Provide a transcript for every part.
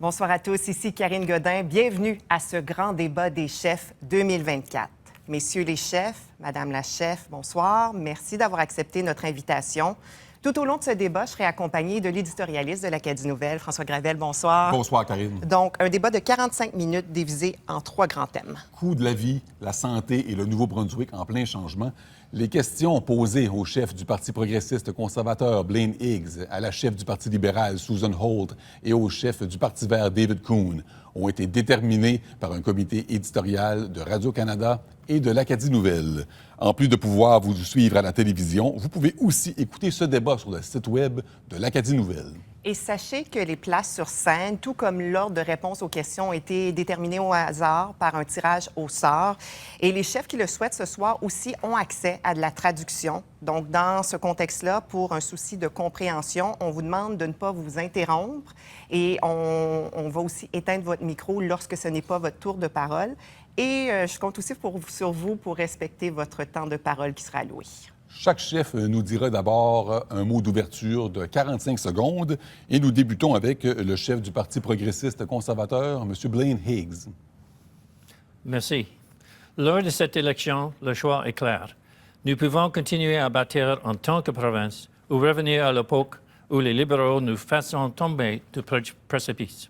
Bonsoir à tous, ici Karine Godin. Bienvenue à ce grand débat des chefs 2024. Messieurs les chefs, Madame la chef, bonsoir. Merci d'avoir accepté notre invitation. Tout au long de ce débat, je serai accompagnée de l'éditorialiste de l'Acadie Nouvelle, François Gravel. Bonsoir. Bonsoir, Karine. Donc, un débat de 45 minutes divisé en 3 grands thèmes. Coût de la vie, la santé et le Nouveau-Brunswick en plein changement. Les questions posées au chef du Parti progressiste conservateur Blaine Higgs, à la chef du Parti libéral Susan Holt et au chef du Parti vert David Coon ont été déterminées par un comité éditorial de Radio-Canada et de l'Acadie Nouvelle. En plus de pouvoir vous suivre à la télévision, vous pouvez aussi écouter ce débat sur le site web de l'Acadie Nouvelle. Et sachez que les places sur scène, tout comme l'ordre de réponse aux questions, ont été déterminés au hasard par un tirage au sort. Et les chefs qui le souhaitent ce soir aussi ont accès à de la traduction. Donc, dans ce contexte-là, pour un souci de compréhension, on vous demande de ne pas vous interrompre et on va aussi éteindre votre micro lorsque ce n'est pas votre tour de parole. Et je compte aussi sur vous pour respecter votre temps de parole qui sera alloué. Chaque chef nous dira d'abord un mot d'ouverture de 45 secondes et nous débutons avec le chef du Parti progressiste conservateur, M. Blaine Higgs. Merci. Lors de cette élection, le choix est clair. Nous pouvons continuer à bâtir en tant que province ou revenir à l'époque où les libéraux nous faisaient tomber du précipice.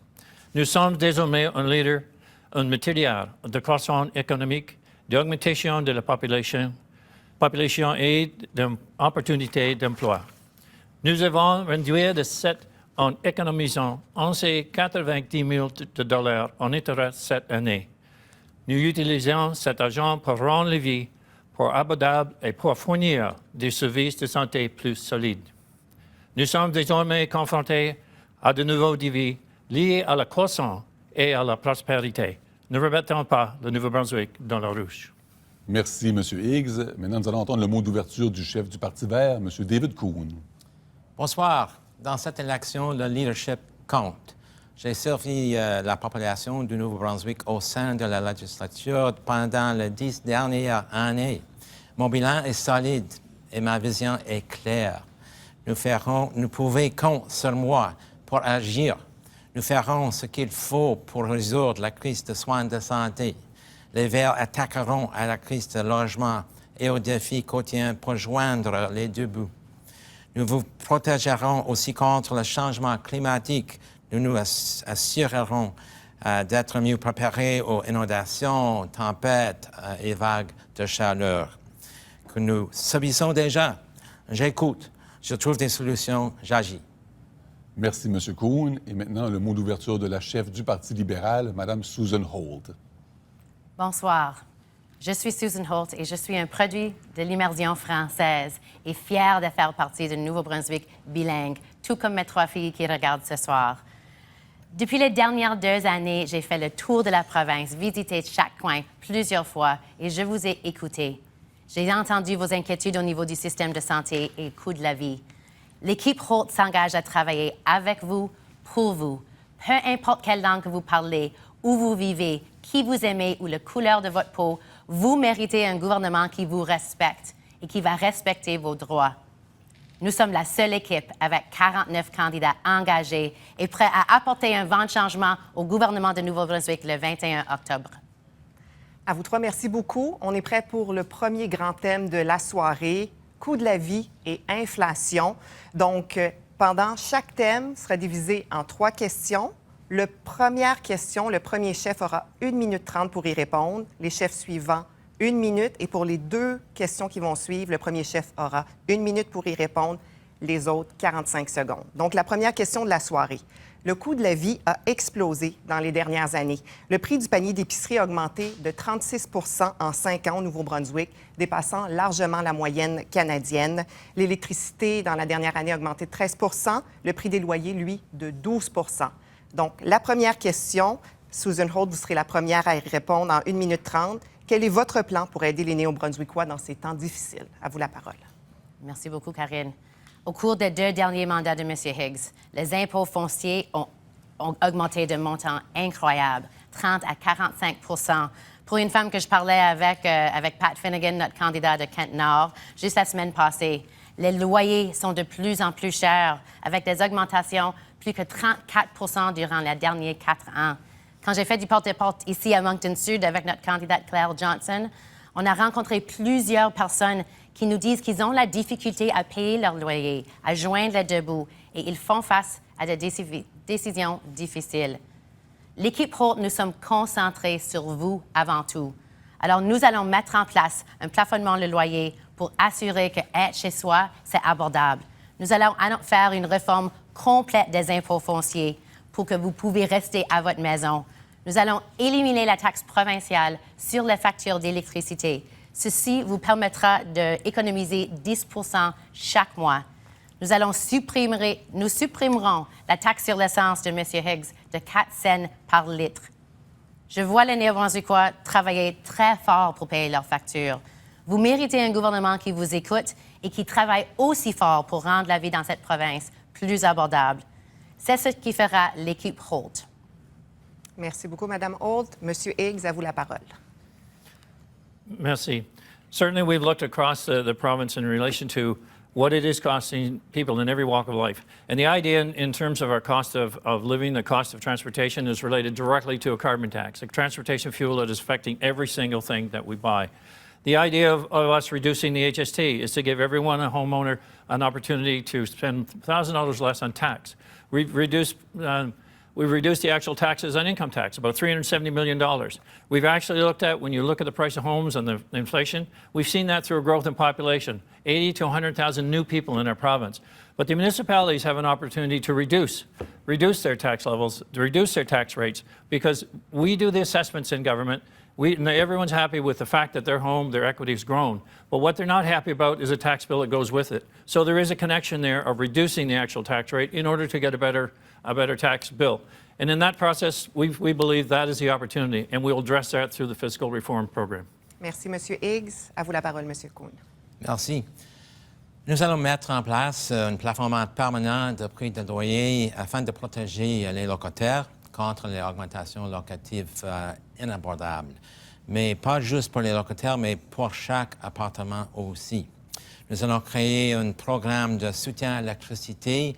Nous sommes désormais un leader en matière de croissance économique, d'augmentation de la population et d'opportunités d'emploi. Nous avons réduit de 7 en économisant 90 000 $ en intérêt cette année. Nous utilisons cet argent pour rendre la vie plus abordable et pour fournir des services de santé plus solides. Nous sommes désormais confrontés à de nouveaux défis liés à la croissance et à la prospérité. Ne remettons pas le Nouveau-Brunswick dans la rouge. Merci, M. Higgs. Maintenant, nous allons entendre le mot d'ouverture du chef du Parti vert, M. David Coon. Bonsoir. Dans cette élection, le leadership compte. J'ai servi la population du Nouveau-Brunswick au sein de la législature pendant les 10 dernières années. Mon bilan est solide et ma vision est claire. Nous pouvons compter sur moi pour agir. Nous ferons ce qu'il faut pour résoudre la crise de soins de santé. Les Verts attaqueront à la crise de logement et aux défis quotidiens pour joindre les deux bouts. Nous vous protégerons aussi contre le changement climatique. Nous nous assurerons d'être mieux préparés aux inondations, tempêtes et vagues de chaleur que nous subissons déjà. J'écoute, je trouve des solutions, j'agis. Merci, M. Coon. Et maintenant, le mot d'ouverture de la chef du Parti libéral, Mme Susan Holt. Bonsoir. Je suis Susan Holt et je suis un produit de l'immersion française et fière de faire partie du Nouveau-Brunswick bilingue, tout comme mes 3 filles qui regardent ce soir. Depuis les dernières 2 années, j'ai fait le tour de la province, visité chaque coin plusieurs fois et je vous ai écouté. J'ai entendu vos inquiétudes au niveau du système de santé et coût de la vie. L'équipe Holt s'engage à travailler avec vous, pour vous. Peu importe quelle langue que vous parlez, où vous vivez, qui vous aimez ou la couleur de votre peau, vous méritez un gouvernement qui vous respecte et qui va respecter vos droits. Nous sommes la seule équipe avec 49 candidats engagés et prêts à apporter un vent de changement au gouvernement de Nouveau-Brunswick le 21 octobre. À vous 3, merci beaucoup. On est prêt pour le premier grand thème de la soirée, coût de la vie et inflation. Donc, pendant chaque thème sera divisé en 3 questions. Première question, le premier chef aura 1 minute 30 pour y répondre. Les chefs suivants, 1 minute. Et pour les 2 questions qui vont suivre, le premier chef aura 1 minute pour y répondre. Les autres, 45 secondes. Donc, la première question de la soirée. Le coût de la vie a explosé dans les dernières années. Le prix du panier d'épicerie a augmenté de 36 en 5 ans au Nouveau-Brunswick, dépassant largement la moyenne canadienne. L'électricité, dans la dernière année, a augmenté de 13 le prix des loyers, lui, de 12 Donc, la première question, Susan Holt, vous serez la première à y répondre en 1 minute 30. Quel est votre plan pour aider les Néo-Brunswickois dans ces temps difficiles? À vous la parole. Merci beaucoup, Karine. Au cours des 2 derniers mandats de M. Higgs, les impôts fonciers ont augmenté de montants incroyables, 30 à 45 Pour une femme que je parlais avec Pat Finnegan, notre candidat de Kent-Nord, juste la semaine passée, les loyers sont de plus en plus chers, avec des augmentations plus que 34 durant les derniers 4 ans. Quand j'ai fait du porte-à-porte ici à Moncton Sud avec notre candidate Claire Johnson, on a rencontré plusieurs personnes qui nous disent qu'ils ont la difficulté à payer leur loyer, à joindre les deux bouts, et ils font face à des décisions difficiles. L'équipe Holt, nous sommes concentrés sur vous avant tout. Alors, nous allons mettre en place un plafonnement de loyer pour assurer que être chez soi, c'est abordable. Nous allons faire une réforme complète des impôts fonciers pour que vous pouvez rester à votre maison. Nous allons éliminer la taxe provinciale sur les factures d'électricité. Ceci vous permettra d'économiser 10 % chaque mois. Nous supprimerons la taxe sur l'essence de M. Higgs de 4 cents par litre. Je vois les Néo-Brunswickois travailler très fort pour payer leurs factures. Vous méritez un gouvernement qui vous écoute et qui travaille aussi fort pour rendre la vie dans cette province plus abordable. C'est ce qui fera l'équipe Holt. Merci beaucoup, Mme Holt. Monsieur Higgs, à vous la parole. Merci. Certainly, we've looked across the province in relation to what it is costing people in every walk of life. And the idea in terms of our cost of living, the cost of transportation, is related directly to a carbon tax, a transportation fuel that is affecting every single thing that we buy. The idea of us reducing the HST is to give everyone, a homeowner, an opportunity to spend $1,000 less on tax. We've reduced the actual taxes on income tax, about $370 million. We've actually looked at, when you look at the price of homes and the inflation, we've seen that through a growth in population, 80 to 100,000 new people in our province. But the municipalities have an opportunity to reduce their tax levels, to reduce their tax rates, because we do the assessments in government. Everyone's happy with the fact that their home, their equity has grown. But what they're not happy about is a tax bill that goes with it. So there is a connection there of reducing the actual tax rate in order to get a better tax bill. And in that process, we believe that is the opportunity, and we'll address that through the fiscal reform program. Merci, M. Higgs. À vous la parole, M. Kuhn. Merci. Nous allons mettre en place un plafonnement permanent de prix de loyer afin de protéger les locataires contre les augmentations locatives inabordables. Mais pas juste pour les locataires, mais pour chaque appartement aussi. Nous allons créer un programme de soutien à l'électricité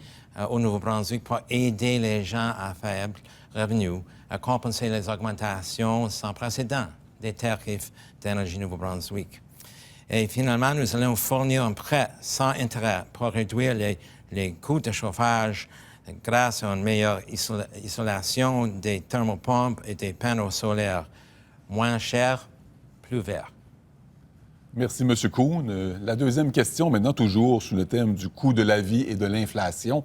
au Nouveau-Brunswick pour aider les gens à faible revenu à compenser les augmentations sans précédent des tarifs d'énergie Nouveau-Brunswick. Et finalement, nous allons fournir un prêt sans intérêt pour réduire les coûts de chauffage grâce à une meilleure isolation des thermopompes et des panneaux solaires. Moins cher, plus vert. Merci, M. Kuhn. La deuxième question, maintenant toujours sous le thème du coût de la vie et de l'inflation.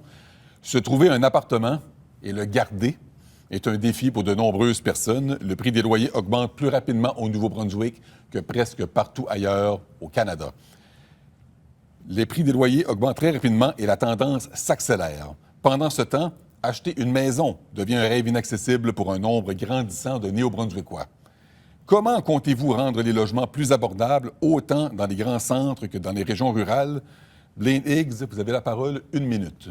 Se trouver un appartement et le garder est un défi pour de nombreuses personnes. Le prix des loyers augmente plus rapidement au Nouveau-Brunswick que presque partout ailleurs au Canada. Les prix des loyers augmentent très rapidement et la tendance s'accélère. Pendant ce temps, acheter une maison devient un rêve inaccessible pour un nombre grandissant de Néo-Brunswickois. Comment comptez-vous rendre les logements plus abordables, autant dans les grands centres que dans les régions rurales? Blaine Higgs, vous avez la parole, 1 minute.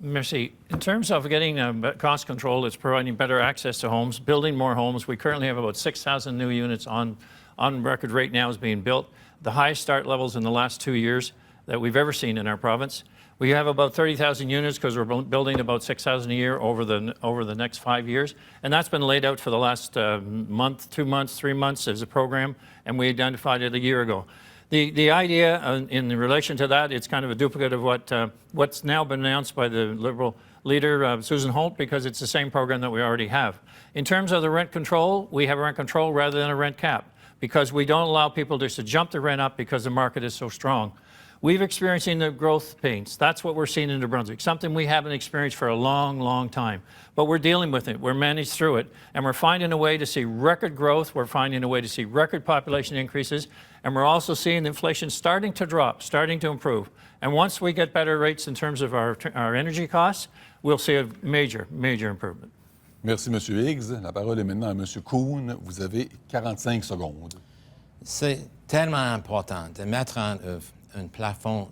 Merci. In terms of getting cost control, it's providing better access to homes, building more homes. We currently have about 6,000 new units on record right now is being built, the highest start levels in the last 2 years that we've ever seen in our province. We have about 30,000 units because we're building about 6,000 a year over the next 5 years. And that's been laid out for the last month, 2 months, 3 months as a program, and we identified it a year ago. The idea in relation to that, it's kind of a duplicate of what's now been announced by the Liberal leader, Susan Holt, because it's the same program that we already have. In terms of the rent control, we have a rent control rather than a rent cap because we don't allow people just to jump the rent up because the market is so strong. We've experiencing the growth pains. That's what we're seeing in New Brunswick, something we haven't experienced for a long, long time. But we're dealing with it. We're managed through it. And we're finding a way to see record growth. We're finding a way to see record population increases. And we're also seeing inflation starting to drop, starting to improve. And once we get better rates in terms of our energy costs, we'll see a major, major improvement. Merci, M. Higgs. La parole est maintenant à M. Kuhn. Vous avez 45 secondes. C'est tellement important de mettre en œuvre un plafond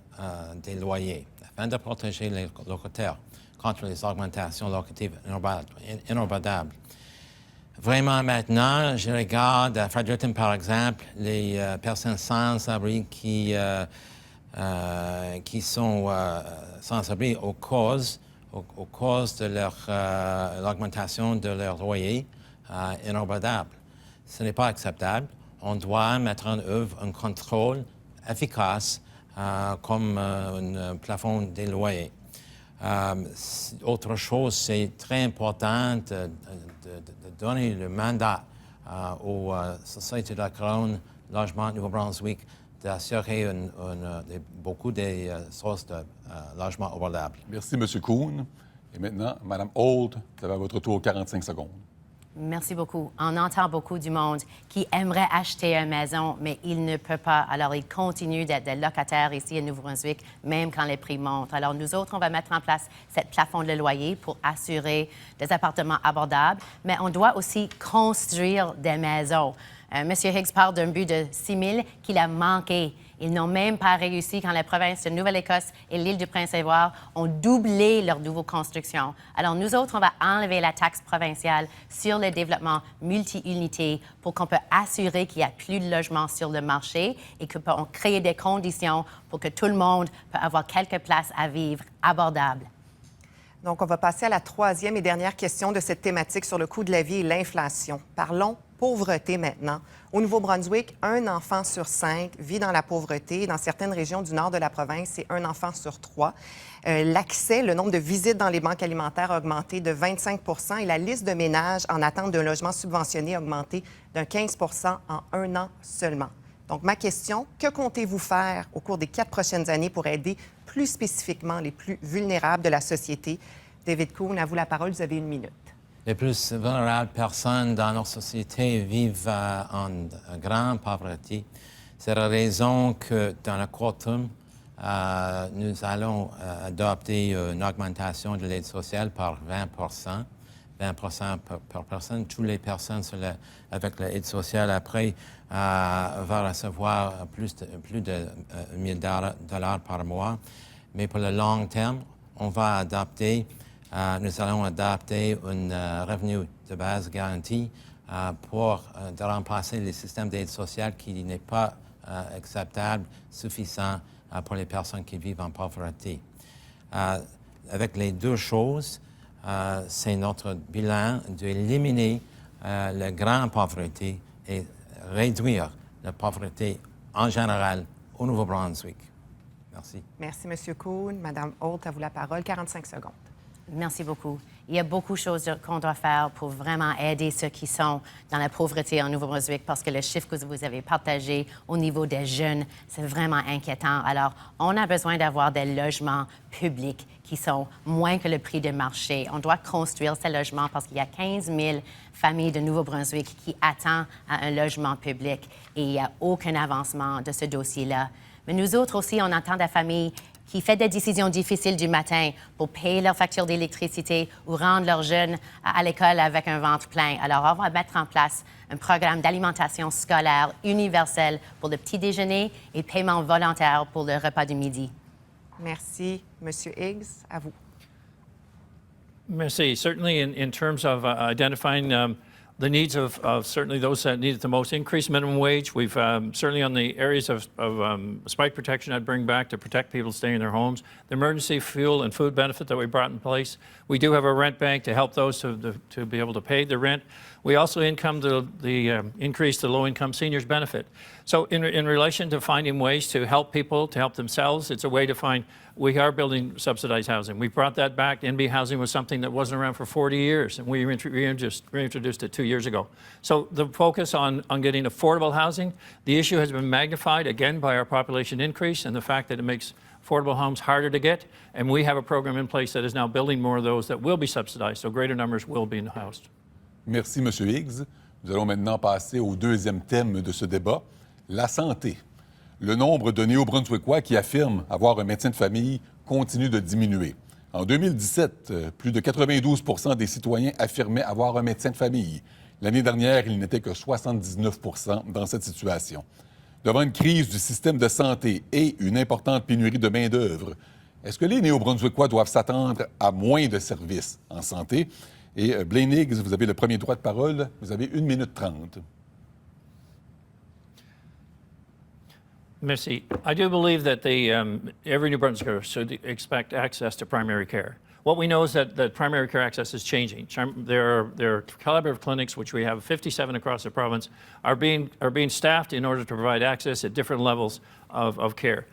des loyers afin de protéger les locataires contre les augmentations locatives inabordables. Vraiment, maintenant, je regarde à Fredericton, par exemple, les personnes sans abri qui qui sont sans-abri aux causes de l'augmentation de leur loyer inabordable. Ce n'est pas acceptable. On doit mettre en œuvre un contrôle efficace comme un plafond des loyers. Autre chose, c'est très important de donner le mandat aux sociétés de la Couronne Logement Nouveau-Brunswick d'assurer beaucoup des sources de logements abordables. Merci, M. Kuhn. Et maintenant, Mme Holt, vous avez à votre tour 45 secondes. Merci beaucoup. On entend beaucoup du monde qui aimerait acheter une maison, mais il ne peut pas. Alors, il continue d'être des locataires ici à Nouveau-Brunswick, même quand les prix montent. Alors, nous autres, on va mettre en place cette plafond de loyer pour assurer des appartements abordables, mais on doit aussi construire des maisons. M. Higgs parle d'un but de 6 000 qu'il a manqué. Ils n'ont même pas réussi quand la province de Nouvelle-Écosse et l'île du Prince-Édouard ont doublé leur nouvelle construction. Alors, nous autres, on va enlever la taxe provinciale sur le développement multi-unités pour qu'on peut assurer qu'il n'y a plus de logements sur le marché et qu'on peut créer des conditions pour que tout le monde peut avoir quelques places à vivre abordables. Donc, on va passer à la troisième et dernière question de cette thématique sur le coût de la vie et l'inflation. Parlons pauvreté maintenant. Au Nouveau-Brunswick, 1 enfant sur 5 vit dans la pauvreté. Dans certaines régions du nord de la province, c'est 1 enfant sur 3. L'accès, le nombre de visites dans les banques alimentaires a augmenté de 25 et la liste de ménages en attente d'un logement subventionné a augmenté de 15 en 1 an seulement. Donc, ma question, que comptez-vous faire au cours des 4 prochaines années pour aider plus spécifiquement les plus vulnérables de la société? David Kuhn, à vous la parole, vous avez 1 minute. Les plus vulnérables personnes dans notre société vivent en grande pauvreté. C'est la raison que dans le court terme, nous allons adopter une augmentation de l'aide sociale par 20 par personne. Toutes les personnes avec l'aide sociale après vont recevoir plus de 1 000 $ par mois. Mais pour le long terme, nous allons adapter un revenu de base garanti pour remplacer le système d'aide sociale qui n'est pas acceptable, suffisant pour les personnes qui vivent en pauvreté. Avec les deux choses, c'est notre bilan d'éliminer la grande pauvreté et réduire la pauvreté en général au Nouveau-Brunswick. Merci. Merci, M. Kuhn. Mme Holt, à vous la parole. 45 secondes. Merci beaucoup. Il y a beaucoup de choses qu'on doit faire pour vraiment aider ceux qui sont dans la pauvreté en Nouveau-Brunswick parce que le chiffre que vous avez partagé au niveau des jeunes, c'est vraiment inquiétant. Alors, on a besoin d'avoir des logements publics qui sont moins que le prix de marché. On doit construire ces logements parce qu'il y a 15 000 familles de Nouveau-Brunswick qui attendent un logement public et il n'y a aucun avancement de ce dossier-là. Mais nous autres aussi, on entend des familles qui font des décisions difficiles du matin pour payer leur facture d'électricité ou rendre leurs jeunes à l'école avec un ventre plein. Alors, on va mettre en place un programme d'alimentation scolaire universel pour le petit déjeuner et paiement volontaire pour le repas du midi. Merci. Monsieur Higgs, à vous. Merci. Certainly, in terms of identifying the needs of certainly those that need it the most, increased minimum wage. We've certainly on the areas of spike protection I'd bring back to protect people staying in their homes. The emergency fuel and food benefit that we brought in place. We do have a rent bank to help those to be able to pay the rent. We also increase the low-income seniors benefit. So in relation to finding ways to help people, to help themselves, it's a way to find, we are building subsidized housing. We brought that back. NB housing was something that wasn't around for 40 years, and we reintroduced it 2 years ago. So the focus on getting affordable housing, the issue has been magnified, again, by our population increase and the fact that it makes affordable homes harder to get, and we have a program in place that is now building more of those that will be subsidized, so greater numbers will be housed. Merci, M. Higgs. Nous allons maintenant passer au deuxième thème de ce débat, la santé. Le nombre de Néo-Brunswickois qui affirment avoir un médecin de famille continue de diminuer. En 2017, plus de 92 % des citoyens affirmaient avoir un médecin de famille. L'année dernière, il n'était que 79 % dans cette situation. Devant une crise du système de santé et une importante pénurie de main-d'œuvre, est-ce que les Néo-Brunswickois doivent s'attendre à moins de services en santé? Et Blaine Higgs, vous avez le premier droit de parole. Vous avez 1 minute 30. Merci. I do believe that every New Brunswicker should expect access to primary care. What we know is that primary care access is changing. There are collaborative clinics, which we have 57 across the province, are being staffed in order to provide access at different levels of care.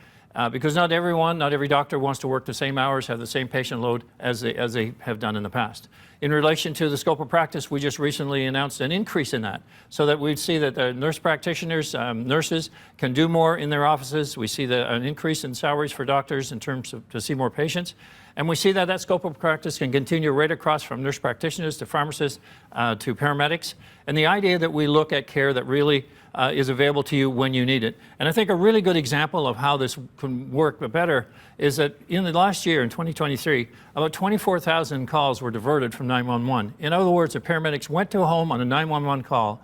Because not every doctor wants to work the same hours, have the same patient load as they have done in the past. In relation to the scope of practice, we just recently announced an increase in that so that we'd see that the nurse practitioners, nurses can do more in their offices. We see an increase in salaries for doctors in terms of to see more patients. And we see that scope of practice can continue right across from nurse practitioners to pharmacists to paramedics. And the idea that we look at care that really is available to you when you need it. And I think a really good example of how this can work better is that in the last year, in 2023, about 24,000 calls were diverted from 911. In other words, the paramedics went to a home on a 911 call,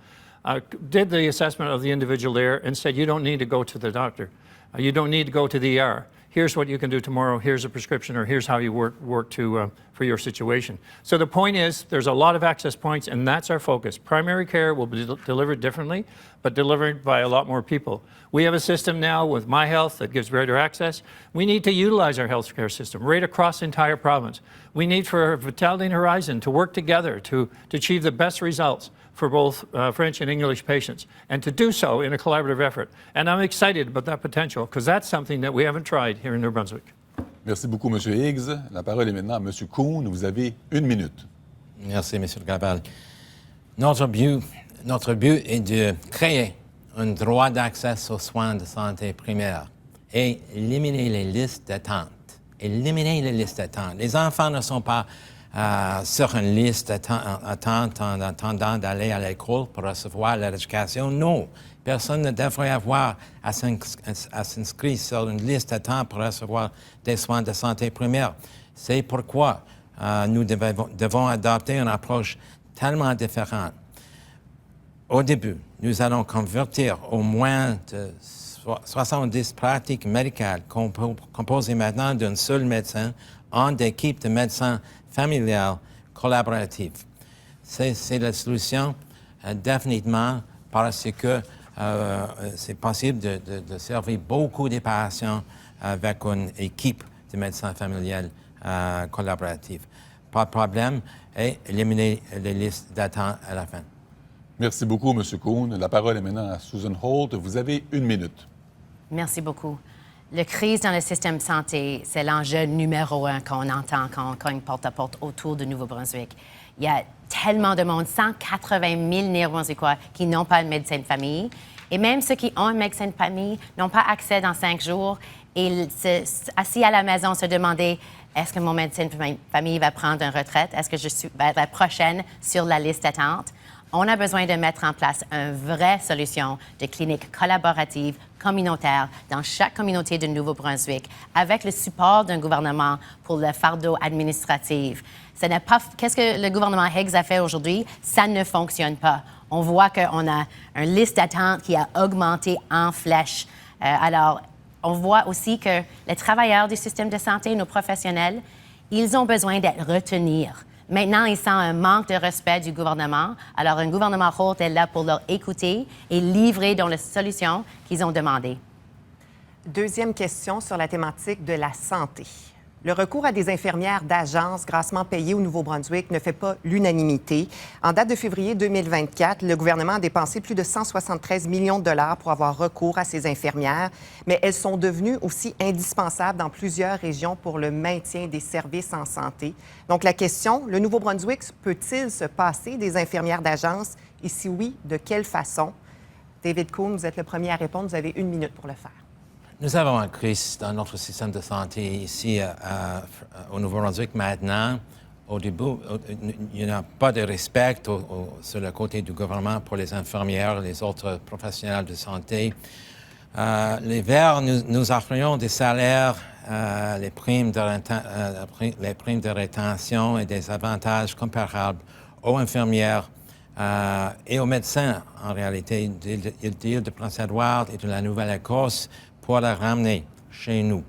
did the assessment of the individual there, and said, you don't need to go to the doctor. You don't need to go to the ER. Here's what you can do tomorrow, here's a prescription, or here's how you work for your situation. So the point is, there's a lot of access points, and that's our focus. Primary care will be delivered differently, but delivered by a lot more people. We have a system now with MyHealth that gives greater access. We need to utilize our healthcare system right across the entire province. We need for Vitality and Horizon to work together to achieve the best results for both French and English patients, and to do so in a collaborative effort. And I'm excited about that potential, because that's something that we haven't tried here in New Brunswick. Merci beaucoup, M. Higgs. La parole est maintenant à M. Kuhn. Vous avez 1 minute. Merci, M. Gabal. Notre but est de créer un droit d'accès aux soins de santé primaire et éliminer les listes d'attente. Éliminer les listes d'attente. Les enfants ne sont pas sur une liste d'attente en attendant d'aller à l'école pour recevoir leur éducation. Non, personne ne devrait avoir à s'inscrire sur une liste d'attente pour recevoir des soins de santé primaire. C'est pourquoi nous devons adopter une approche tellement différente. Au début, nous allons convertir au moins de 70 pratiques médicales composées maintenant d'un seul médecin en équipe de médecins familiales collaboratives. C'est la solution définitivement parce que c'est possible de servir beaucoup de patients avec une équipe de médecins familiales collaboratifs. Pas de problème et éliminer les listes d'attente à la fin. Merci beaucoup, M. Kuhn. La parole est maintenant à Susan Holt. Vous avez 1 minute. Merci beaucoup. La crise dans le système de santé, c'est l'enjeu numéro 1 qu'on entend quand on cogne porte-à-porte autour de Nouveau-Brunswick. Il y a tellement de monde, 180 000 Néo-Brunswickois qui n'ont pas de médecin de famille. Et même ceux qui ont un médecin de famille n'ont pas accès dans 5 jours. Et assis à la maison, se demander, est-ce que mon médecin de famille va prendre une retraite? Est-ce que je vais être la prochaine sur la liste d'attente? On a besoin de mettre en place une vraie solution de clinique collaborative communautaire dans chaque communauté de Nouveau-Brunswick, avec le support d'un gouvernement pour le fardeau administratif. Qu'est-ce que le gouvernement Higgs a fait aujourd'hui? Ça ne fonctionne pas. On voit qu'on a une liste d'attente qui a augmenté en flèche. Alors, on voit aussi que les travailleurs du système de santé, nos professionnels, ils ont besoin d'être retenus. Maintenant, ils sentent un manque de respect du gouvernement. Alors, un gouvernement Holt est là pour leur écouter et livrer dans les solutions qu'ils ont demandées. Deuxième question sur la thématique de la santé. Le recours à des infirmières d'agence grassement payées au Nouveau-Brunswick ne fait pas l'unanimité. En date de février 2024, le gouvernement a dépensé plus de 173 millions de dollars pour avoir recours à ces infirmières, mais elles sont devenues aussi indispensables dans plusieurs régions pour le maintien des services en santé. Donc la question, le Nouveau-Brunswick peut-il se passer des infirmières d'agence? Et si oui, de quelle façon? David Kuhn, vous êtes le premier à répondre. Vous avez 1 minute pour le faire. Nous avons une crise dans notre système de santé ici au Nouveau-Brunswick maintenant. Au début, il n'y a pas de respect sur le côté du gouvernement pour les infirmières et les autres professionnels de santé. L'hiver, nous offrions des salaires, les primes de rétention et des avantages comparables aux infirmières et aux médecins, en réalité, de Prince-Édouard et de la Nouvelle-Écosse, pour le ramener chez nous.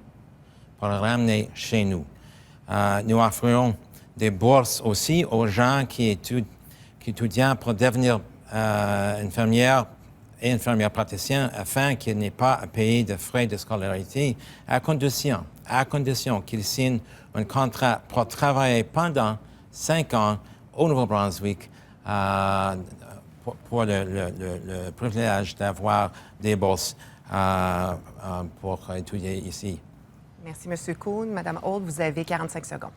Nous offrons des bourses aussi aux gens qui étudient pour devenir infirmières et infirmières praticiens afin qu'ils n'aient pas à payer de frais de scolarité à condition qu'ils signent un contrat pour travailler pendant 5 ans au Nouveau-Brunswick pour le privilège d'avoir des bourses pour étudier ici. Merci, M. Kuhn. Madame Holt, vous avez 45 secondes.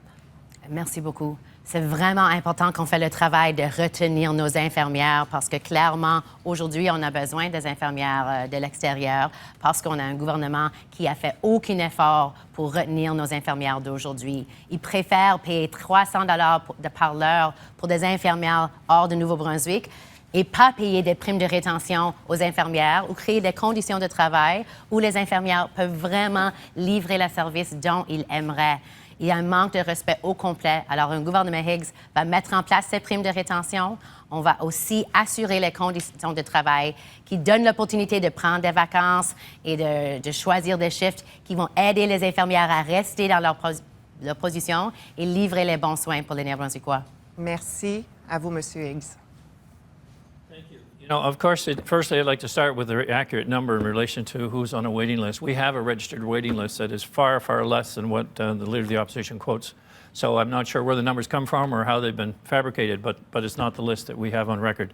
Merci beaucoup. C'est vraiment important qu'on fait le travail de retenir nos infirmières parce que clairement, aujourd'hui, on a besoin des infirmières de l'extérieur parce qu'on a un gouvernement qui a fait aucun effort pour retenir nos infirmières d'aujourd'hui. Ils préfèrent payer 300 $ par l'heure pour des infirmières hors de Nouveau-Brunswick et pas payer des primes de rétention aux infirmières ou créer des conditions de travail où les infirmières peuvent vraiment livrer le service dont ils aimeraient. Il y a un manque de respect au complet. Alors, un gouvernement Higgs va mettre en place ces primes de rétention. On va aussi assurer les conditions de travail qui donnent l'opportunité de prendre des vacances et de choisir des shifts qui vont aider les infirmières à rester dans leur position et livrer les bons soins pour les Néo-Brunswickois. Merci. À vous, M. Higgs. You know, of course, firstly, I'd like to start with the accurate number in relation to who's on a waiting list. We have a registered waiting list that is far, far less than what the Leader of the Opposition quotes. So I'm not sure where the numbers come from or how they've been fabricated, but it's not the list that we have on record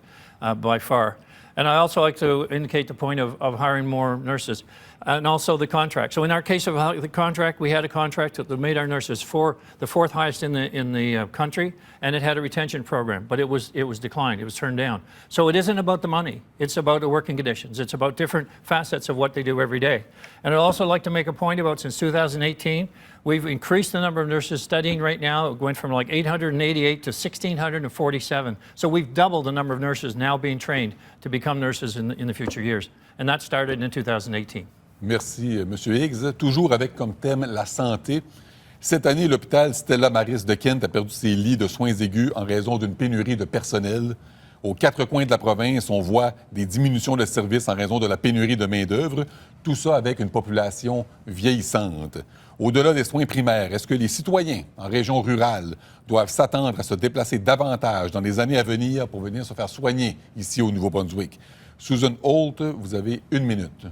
by far. And I also like to indicate the point of hiring more nurses and also the contract. So in our case of the contract, we had a contract that made our nurses the fourth highest in the country, and it had a retention program, but it was declined. It was turned down. So it isn't about the money. It's about the working conditions. It's about different facets of what they do every day. And I'd also like to make a point about since 2018, we've increased the number of nurses studying right now. It went from like 888 to 1,647. So we've doubled the number of nurses now being trained to become nurses in the future years. And that started in 2018. Merci, M. Higgs. Toujours avec comme thème la santé. Cette année, l'hôpital Stella Maris de Kent a perdu ses lits de soins aigus en raison d'une pénurie de personnel. Aux 4 coins de la province, on voit des diminutions de services en raison de la pénurie de main-d'œuvre. Tout ça avec une population vieillissante. Au-delà des soins primaires, est-ce que les citoyens en région rurale doivent s'attendre à se déplacer davantage dans les années à venir pour venir se faire soigner ici au Nouveau-Brunswick? Susan Holt, vous avez 1 minute.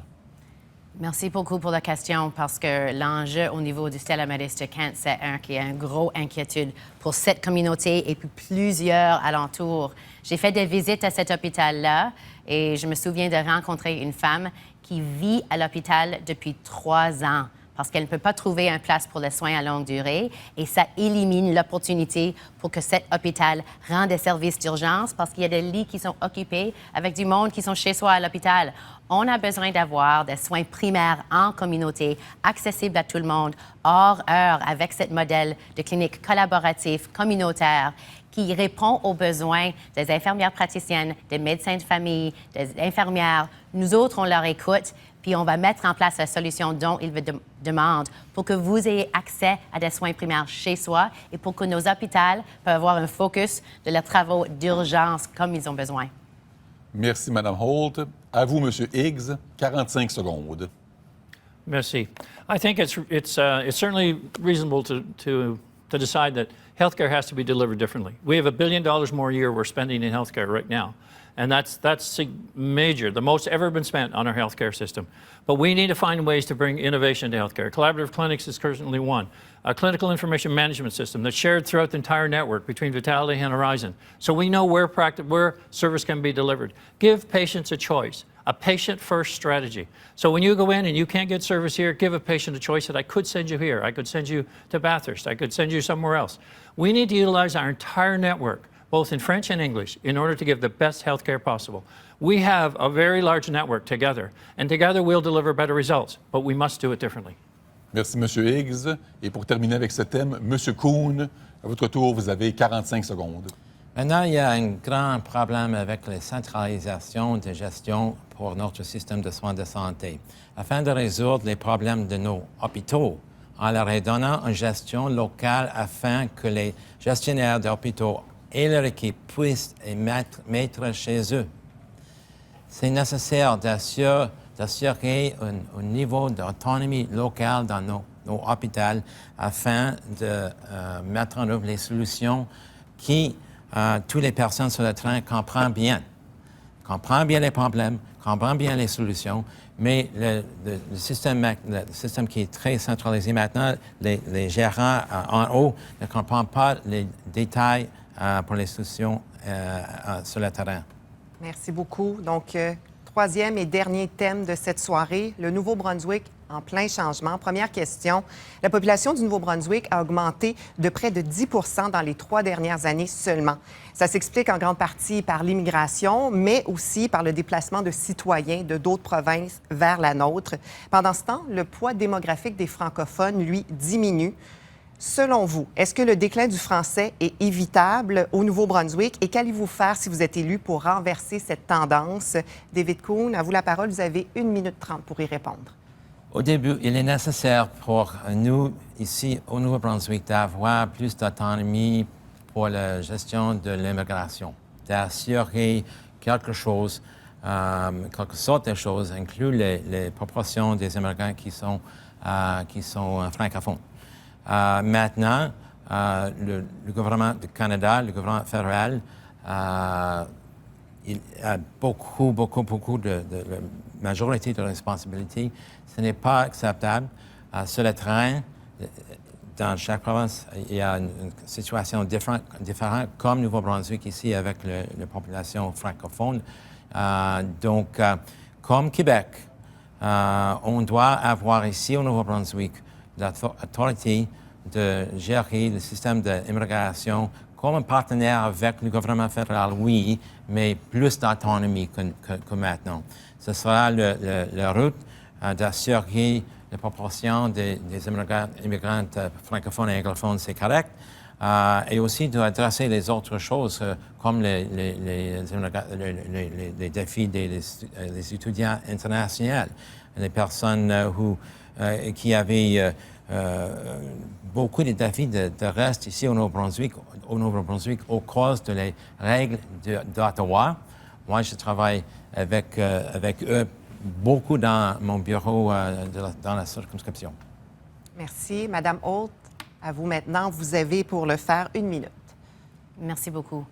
Merci beaucoup pour la question parce que l'enjeu au niveau du Stella Maris de Kent, c'est qui est une grosse inquiétude pour cette communauté et puis plusieurs alentours. J'ai fait des visites à cet hôpital-là et je me souviens de rencontrer une femme qui vit à l'hôpital depuis 3 ans parce qu'elle ne peut pas trouver une place pour les soins à longue durée et ça élimine l'opportunité pour que cet hôpital rende des services d'urgence parce qu'il y a des lits qui sont occupés avec du monde qui sont chez soi à l'hôpital. On a besoin d'avoir des soins primaires en communauté, accessibles à tout le monde, hors heure, avec ce modèle de clinique collaborative, communautaire, qui répond aux besoins des infirmières praticiennes, des médecins de famille, des infirmières. Nous autres, on leur écoute, puis on va mettre en place la solution dont ils demandent pour que vous ayez accès à des soins primaires chez soi et pour que nos hôpitaux peuvent avoir un focus de leurs travaux d'urgence comme ils ont besoin. Merci, Mme Holt. À vous, M. Higgs, 45 secondes. Merci. I think it's certainly reasonable to decide that healthcare has to be delivered differently. We have $1 billion more a year we're spending in healthcare right now. And that's major, the most ever been spent on our healthcare system. But we need to find ways to bring innovation to healthcare. Collaborative clinics is currently one. A clinical information management system that's shared throughout the entire network between Vitality and Horizon. So we know where service can be delivered. Give patients a choice, a patient-first strategy. So when you go in and you can't get service here, give a patient a choice that I could send you here. I could send you to Bathurst. I could send you somewhere else. We need to utilize our entire network, both in French and English, in order to give the best health care possible. We have a very large network together, and together we'll deliver better results, but we must do it differently. Merci, M. Higgs. Et pour terminer avec ce thème, M. Kuhn, à votre tour, vous avez 45 secondes. Maintenant, il y a un grand problème avec la centralisation de gestion pour notre système de soins de santé. Afin de résoudre les problèmes de nos hôpitaux, en leur donnant une gestion locale afin que les gestionnaires d'hôpitaux et leur équipe puissent mettre chez eux. C'est nécessaire d'assurer un niveau d'autonomie locale dans nos hôpitaux afin de mettre en œuvre les solutions qui toutes les personnes sur le terrain comprennent bien. comprend bien les problèmes, comprend bien les solutions, mais le système qui est très centralisé maintenant, les gérants en haut ne comprennent pas les détails pour les solutions sur le terrain. Merci beaucoup. Donc, troisième et dernier thème de cette soirée, le Nouveau-Brunswick en plein changement. Première question. La population du Nouveau-Brunswick a augmenté de près de 10 dans les 3 dernières années seulement. Ça s'explique en grande partie par l'immigration, mais aussi par le déplacement de citoyens de d'autres provinces vers la nôtre. Pendant ce temps, le poids démographique des francophones, lui, diminue. Selon vous, est-ce que le déclin du français est évitable au Nouveau-Brunswick et qu'allez-vous faire si vous êtes élu pour renverser cette tendance? David Kuhn, à vous la parole. Vous avez 1 minute 30 pour y répondre. Au début, il est nécessaire pour nous, ici au Nouveau-Brunswick, d'avoir plus d'autonomie pour la gestion de l'immigration, d'assurer quelque chose, quelque sorte de choses, inclut les proportions des immigrants qui sont francophones. Maintenant, le gouvernement du Canada, le gouvernement fédéral, il a beaucoup de majorité de responsabilités. Ce n'est pas acceptable. Sur le terrain, dans chaque province, il y a une situation différente comme Nouveau-Brunswick ici avec la population francophone. Donc, comme Québec, on doit avoir ici au Nouveau-Brunswick l'autorité de gérer le système d'immigration comme un partenaire avec le gouvernement fédéral, oui, mais plus d'autonomie que maintenant. Ce sera la route d'assurer la proportion des immigrants francophones et anglophones, c'est correct, et aussi d'adresser les autres choses comme les défis des étudiants internationaux, les personnes qui avaient beaucoup de défis de reste ici au Nouveau-Brunswick au cause de les règles d'Ottawa. Moi, je travaille avec eux beaucoup dans mon bureau dans la circonscription. Merci. Madame Holt, à vous maintenant. Vous avez pour le faire 1 minute. Merci beaucoup.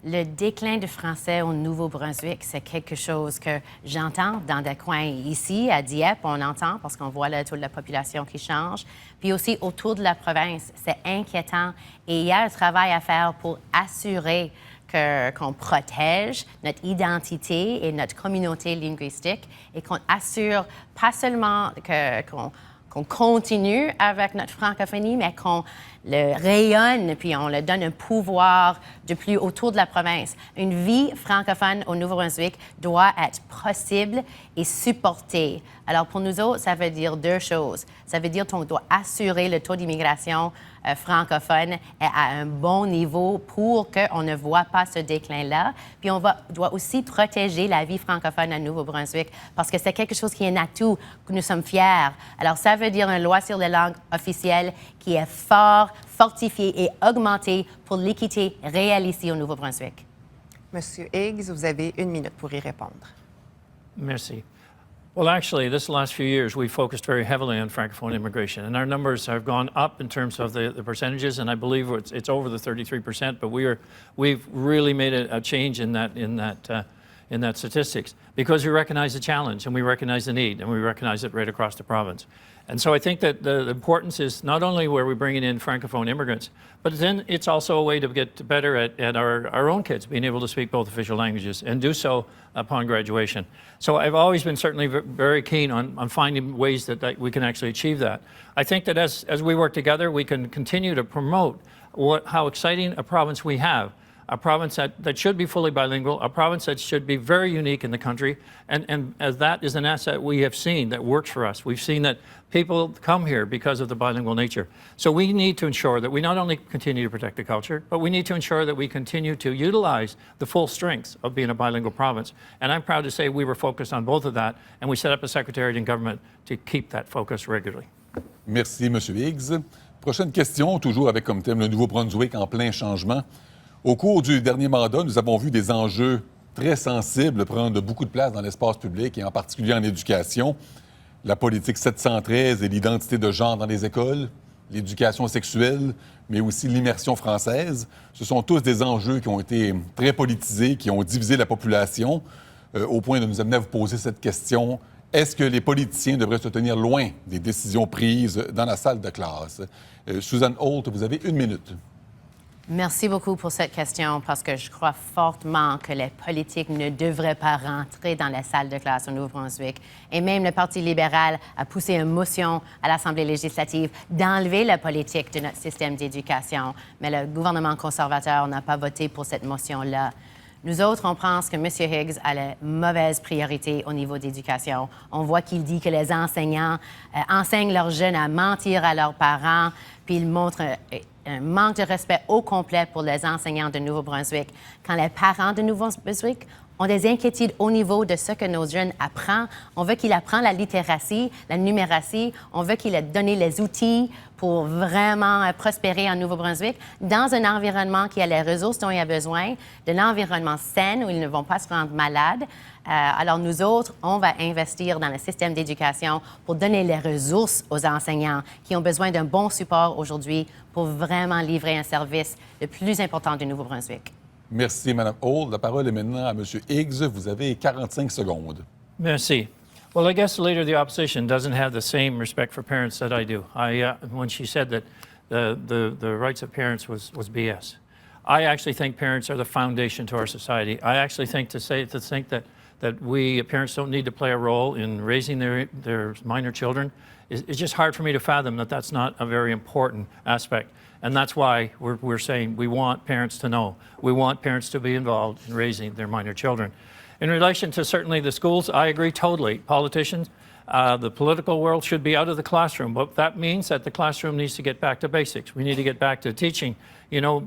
Le déclin du français au Nouveau-Brunswick, c'est quelque chose que j'entends dans des coins ici, à Dieppe, on entend parce qu'on voit le taux de la population qui change. Puis aussi autour de la province, c'est inquiétant et il y a un travail à faire pour assurer qu'on protège notre identité et notre communauté linguistique et qu'on assure pas seulement qu'on continue avec notre francophonie, mais qu'on le rayonne, puis on le donne un pouvoir de plus autour de la province. Une vie francophone au Nouveau-Brunswick doit être possible et supportée. Alors, pour nous autres, ça veut dire 2 choses. Ça veut dire qu'on doit assurer le taux d'immigration francophone à un bon niveau pour qu'on ne voit pas ce déclin-là. Puis on doit aussi protéger la vie francophone à Nouveau-Brunswick parce que c'est quelque chose qui est un atout, que nous sommes fiers. Alors, ça veut dire une loi sur les langues officielles qui est fortifiée et augmentée pour l'équité réelle ici au Nouveau-Brunswick. Monsieur Higgs, vous avez 1 minute pour y répondre. Merci. Well, actually, this last few years, we focused very heavily on Francophone immigration, and our numbers have gone up in terms of the percentages, and I believe it's over the 33%, but we've really made a change in that statistics because we recognize the challenge, and we recognize the need, and we recognize it right across the province. And so I think that the importance is not only where we're bringing in Francophone immigrants, but then it's also a way to get better at our own kids being able to speak both official languages and do so upon graduation. So I've always been certainly very keen on finding ways that we can actually achieve that. I think that as we work together, we can continue to promote how exciting a province we have. A province that should be fully bilingual, a province that should be very unique in the country, and as that is an asset we have seen that works for us. We've seen that people come here because of the bilingual nature. So we need to ensure that we not only continue to protect the culture, but we need to ensure that we continue to utilize the full strengths of being a bilingual province. And I'm proud to say we were focused on both of that, and we set up a secretariat in government to keep that focus regularly. Merci, M. Higgs. Prochaine question, toujours avec comme thème le Nouveau-Brunswick en plein changement. Au cours du dernier mandat, nous avons vu des enjeux très sensibles prendre beaucoup de place dans l'espace public et en particulier en éducation. La politique 713 et l'identité de genre dans les écoles, l'éducation sexuelle, mais aussi l'immersion française. Ce sont tous des enjeux qui ont été très politisés, qui ont divisé la population. au point de nous amener à vous poser cette question. Est-ce que les politiciens devraient se tenir loin des décisions prises dans la salle de classe? Susan Holt, vous avez 1 minute. Merci beaucoup pour cette question parce que je crois fortement que les politiques ne devraient pas rentrer dans la salle de classe au Nouveau-Brunswick. Et même le Parti libéral a poussé une motion à l'Assemblée législative d'enlever la politique de notre système d'éducation. Mais le gouvernement conservateur n'a pas voté pour cette motion-là. Nous autres, on pense que M. Higgs a la mauvaise priorité au niveau d'éducation. On voit qu'il dit que les enseignants enseignent leurs jeunes à mentir à leurs parents, puis il montre un manque de respect au complet pour les enseignants de Nouveau-Brunswick. Quand les parents de Nouveau-Brunswick ont des inquiétudes au niveau de ce que nos jeunes apprennent, on veut qu'ils apprennent la littératie, la numératie, on veut qu'ils leur donnent les outils pour vraiment prospérer en Nouveau-Brunswick dans un environnement qui a les ressources dont il a besoin, de l'environnement sain où ils ne vont pas se rendre malades. Alors nous autres, on va investir dans le système d'éducation pour donner les ressources aux enseignants qui ont besoin d'un bon support aujourd'hui pour vraiment livrer un service le plus important du Nouveau-Brunswick. Merci, Mme Holt. La parole est maintenant à M. Higgs. Vous avez 45 secondes. Merci. Well, I guess the leader of the opposition doesn't have the same respect for parents that I do. When she said that the rights of parents was BS, I actually think parents are the foundation to our society. I actually think to think that we parents don't need to play a role in raising their minor children. It's just hard for me to fathom that that's not a very important aspect. And that's why we're saying we want parents to know. We want parents to be involved in raising their minor children. In relation to certainly the schools, I agree totally. Politicians, the political world should be out of the classroom, but that means that the classroom needs to get back to basics. We need to get back to teaching,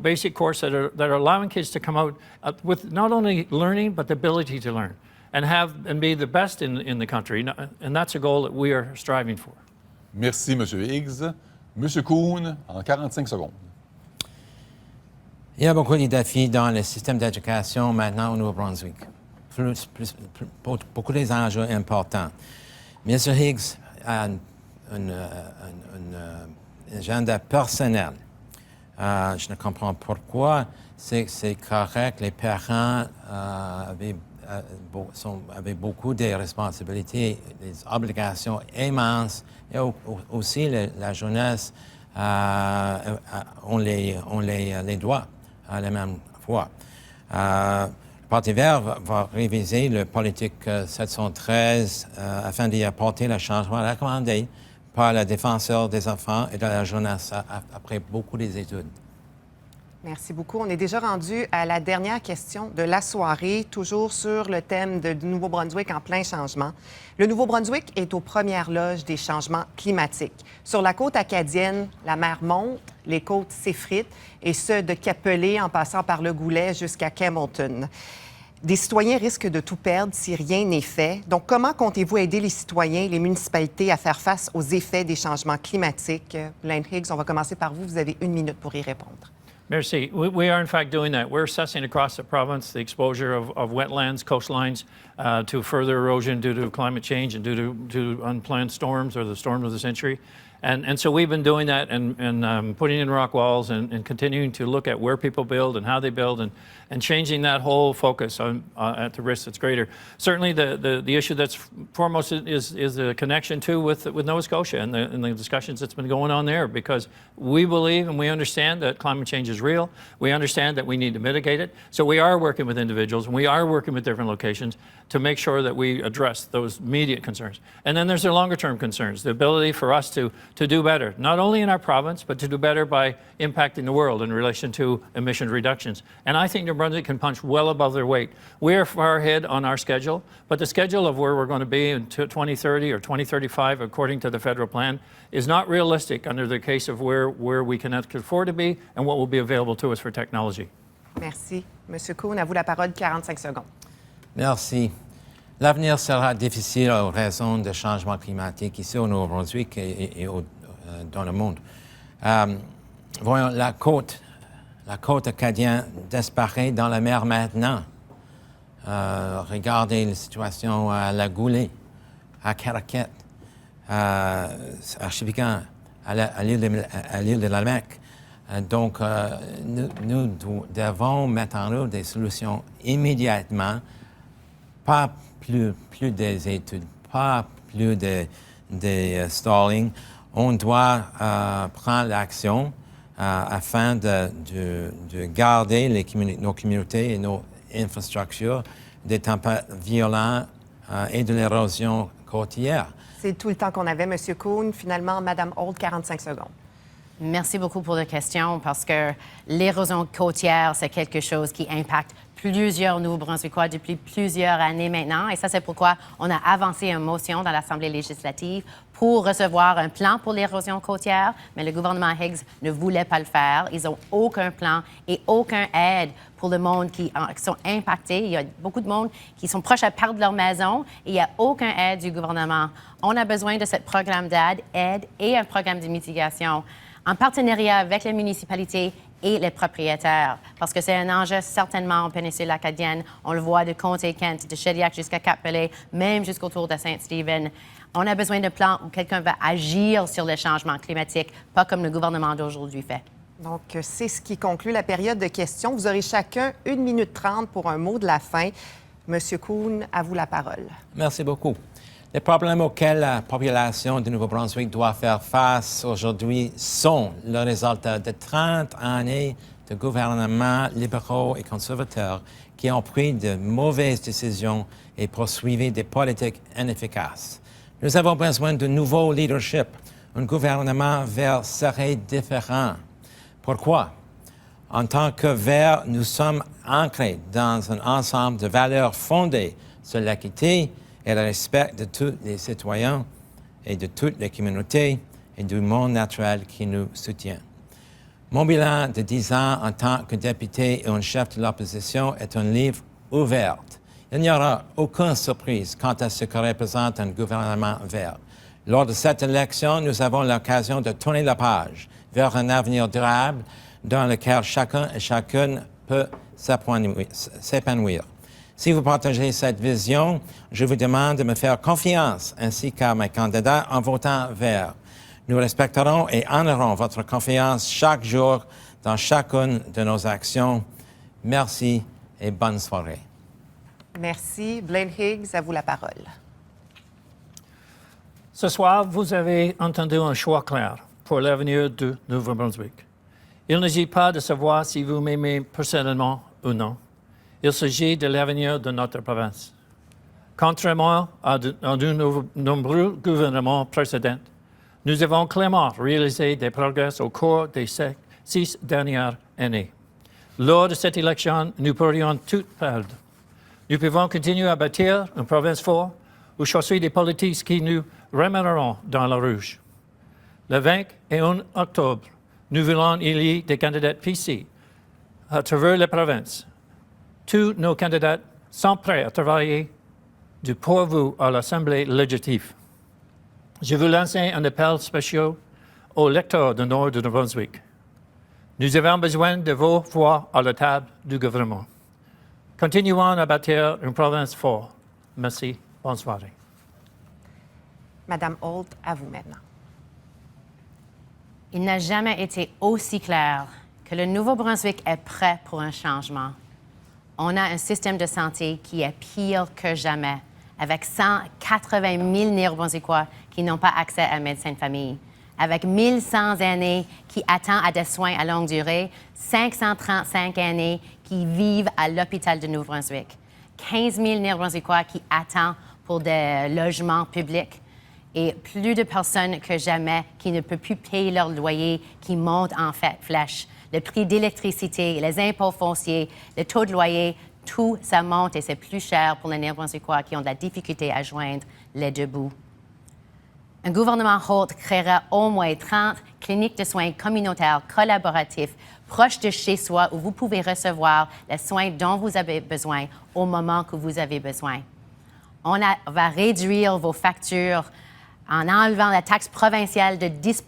basic courses that are allowing kids to come out with not only learning, but the ability to learn and be the best in the country. And that's a goal that we are striving for. Merci, M. Higgs. M. Kuhn, en 45 secondes. Il y a beaucoup de défis dans le système d'éducation maintenant au Nouveau-Brunswick. Beaucoup d'enjeux importants. M. Higgs a un agenda personnel. Je ne comprends pas pourquoi. C'est correct, les parents avaient beaucoup de responsabilités, des obligations immenses, et aussi la jeunesse on les doit à la même fois. Le Parti vert va réviser la politique 713 afin d'y apporter le changement recommandé par le défenseur des enfants et de la jeunesse après beaucoup d'études. Merci beaucoup. On est déjà rendu à la dernière question de la soirée, toujours sur le thème du Nouveau-Brunswick en plein changement. Le Nouveau-Brunswick est aux premières loges des changements climatiques. Sur la côte acadienne, la mer monte, les côtes s'effritent, et ce, de Capelé en passant par le Goulet jusqu'à Campbellton. Des citoyens risquent de tout perdre si rien n'est fait. Donc, comment comptez-vous aider les citoyens et les municipalités à faire face aux effets des changements climatiques? Blaine Higgs, on va commencer par vous. Vous avez 1 minute pour y répondre. Merci. We are, in fact, doing that. We're assessing across the province the exposure of wetlands, coastlines to further erosion due to climate change and due to unplanned storms or the storm of the century. And so we've been doing that and putting in rock walls and continuing to look at where people build and how they build and changing that whole focus at the risk that's greater. Certainly the issue that's foremost is the connection too with Nova Scotia and the discussions that's been going on there, because we believe and we understand that climate change is real. We understand that we need to mitigate it. So we are working with individuals and we are working with different locations to make sure that we address those immediate concerns. And then there's the longer term concerns, the ability for us to do better, not only in our province, but to do better by impacting the world in relation to emission reductions. And I think New Brunswick can punch well above their weight. We're far ahead on our schedule, but the schedule of where we're going to be in 2030 or 2035, according to the federal plan, is not realistic under the case of where we can afford to be and what will be available to us for technology. Merci. Monsieur Kuhn, à vous la parole, 45 secondes. Merci. L'avenir sera difficile en raison des changements climatiques ici au Nouveau-Brunswick et dans le monde. Voyons, la côte acadienne disparaît dans la mer maintenant. Regardez la situation à la Goulet, à Caraquet, à Archipican, à l'île de la Mecque. Donc, nous devons mettre en œuvre des solutions immédiatement pas plus des études, pas plus des stalling. On doit prendre l'action afin de garder nos communautés et nos infrastructures des tempêtes violentes et de l'érosion côtière. C'est tout le temps qu'on avait, M. Kuhn. Finalement, Mme Holt, 45 secondes. Merci beaucoup pour la question parce que l'érosion côtière, c'est quelque chose qui impacte plusieurs Nouveau-Brunswickois depuis plusieurs années maintenant. Et ça, c'est pourquoi on a avancé une motion dans l'Assemblée législative pour recevoir un plan pour l'érosion côtière. Mais le gouvernement Higgs ne voulait pas le faire. Ils n'ont aucun plan et aucune aide pour le monde qui sont impactés. Il y a beaucoup de monde qui sont proches à perdre leur maison et il n'y a aucune aide du gouvernement. On a besoin de ce programme d'aide et un programme de mitigation en partenariat avec les municipalités et les propriétaires, parce que c'est un enjeu certainement en péninsule acadienne. On le voit de Comté-Kent, de Shediac jusqu'à Cap-Pelé, même jusqu'autour de Saint-Stephen. On a besoin de plans où quelqu'un va agir sur le changement climatique, pas comme le gouvernement d'aujourd'hui fait. Donc, c'est ce qui conclut la période de questions. Vous aurez chacun 1 minute 30 pour un mot de la fin. Monsieur Kuhn, à vous la parole. Merci beaucoup. Les problèmes auxquels la population de Nouveau-Brunswick doit faire face aujourd'hui sont le résultat de 30 années de gouvernements libéraux et conservateurs qui ont pris de mauvaises décisions et poursuivi des politiques inefficaces. Nous avons besoin de nouveaux leadership. Un gouvernement vert serait différent. Pourquoi? En tant que Verts, nous sommes ancrés dans un ensemble de valeurs fondées sur l'équité et le respect de tous les citoyens et de toutes les communautés et du monde naturel qui nous soutient. Mon bilan de 10 ans en tant que député et un chef de l'opposition est un livre ouvert. Il n'y aura aucune surprise quant à ce que représente un gouvernement vert. Lors de cette élection, nous avons l'occasion de tourner la page vers un avenir durable dans lequel chacun et chacune peut s'épanouir. Si vous partagez cette vision, je vous demande de me faire confiance ainsi qu'à mes candidats en votant vert. Nous respecterons et honorerons votre confiance chaque jour dans chacune de nos actions. Merci et bonne soirée. Merci. Blaine Higgs, à vous la parole. Ce soir, vous avez entendu un choix clair pour l'avenir du Nouveau-Brunswick. Il ne s'agit pas de savoir si vous m'aimez personnellement ou non. Il s'agit de l'avenir de notre province. Contrairement à de nombreux gouvernements précédents, nous avons clairement réalisé des progrès au cours des 6 dernières années. Lors de cette élection, nous pourrions tout perdre. Nous pouvons continuer à bâtir une province forte ou choisir des politiques qui nous ramèneront dans le rouge. Le 21 octobre, nous voulons élire des candidats PC à travers la province. Tous nos candidats sont prêts à travailler pour vous à l'Assemblée législative. Je veux lancer un appel spécial aux lecteurs du nord de Nouveau-Brunswick. Nous avons besoin de vos voix à la table du gouvernement. Continuons à bâtir une province forte. Merci. Bonne soirée. Madame Holt, à vous maintenant. Il n'a jamais été aussi clair que le Nouveau-Brunswick est prêt pour un changement. On a un système de santé qui est pire que jamais, avec 180 000 Néo-Brunswickois qui n'ont pas accès à un médecin de famille, avec 1100 aînés qui attendent à des soins à longue durée, 535 aînés qui vivent à l'hôpital de Nouveau-Brunswick, 15 000 Néo-Brunswickois qui attendent pour des logements publics, et plus de personnes que jamais qui ne peuvent plus payer leur loyer, qui montent en flèche. Le prix d'électricité, les impôts fonciers, le taux de loyer, tout ça monte et c'est plus cher pour les Néo-Brunswickois qui ont de la difficulté à joindre les deux bouts. Un gouvernement Holt créera au moins 30 cliniques de soins communautaires collaboratifs proches de chez soi où vous pouvez recevoir les soins dont vous avez besoin au moment que vous avez besoin. On va réduire vos factures en enlevant la taxe provinciale de 10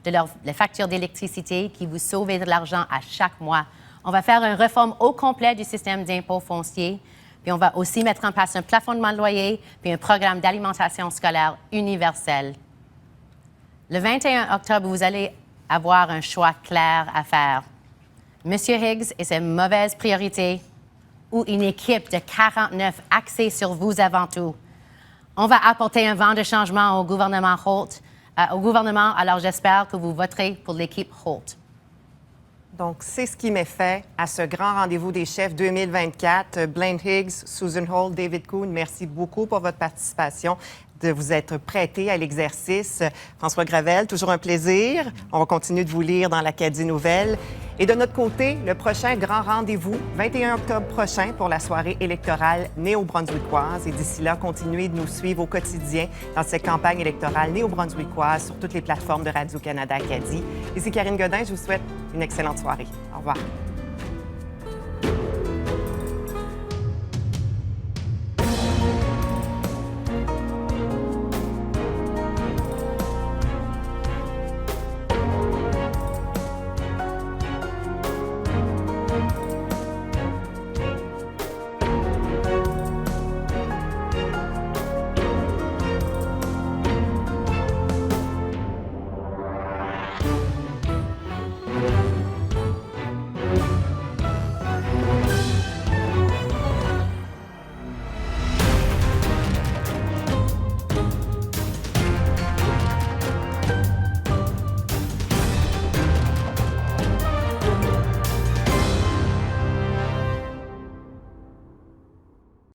de les factures d'électricité qui vous sauve de l'argent à chaque mois. On va faire une réforme au complet du système d'impôts fonciers, puis on va aussi mettre en place un plafonnement de loyer, puis un programme d'alimentation scolaire universel. Le 21 octobre, vous allez avoir un choix clair à faire. Monsieur Higgs et ses mauvaises priorités ou une équipe de 49 axée sur vous avant tout. On va apporter un vent de changement au gouvernement Holt, alors j'espère que vous voterez pour l'équipe Holt. Donc, c'est ce qui met fin à ce grand rendez-vous des chefs 2024. Blaine Higgs, Susan Holt, David Kuhn, merci beaucoup pour votre participation, de vous être prêté à l'exercice. François Gravel, toujours un plaisir. On va continuer de vous lire dans l'Acadie Nouvelle. Et de notre côté, le prochain grand rendez-vous, 21 octobre prochain, pour la soirée électorale néo-brunswickoise. Et d'ici là, continuez de nous suivre au quotidien dans cette campagne électorale néo-brunswickoise sur toutes les plateformes de Radio-Canada Acadie. Ici Karine Godin, je vous souhaite une excellente soirée. Au revoir.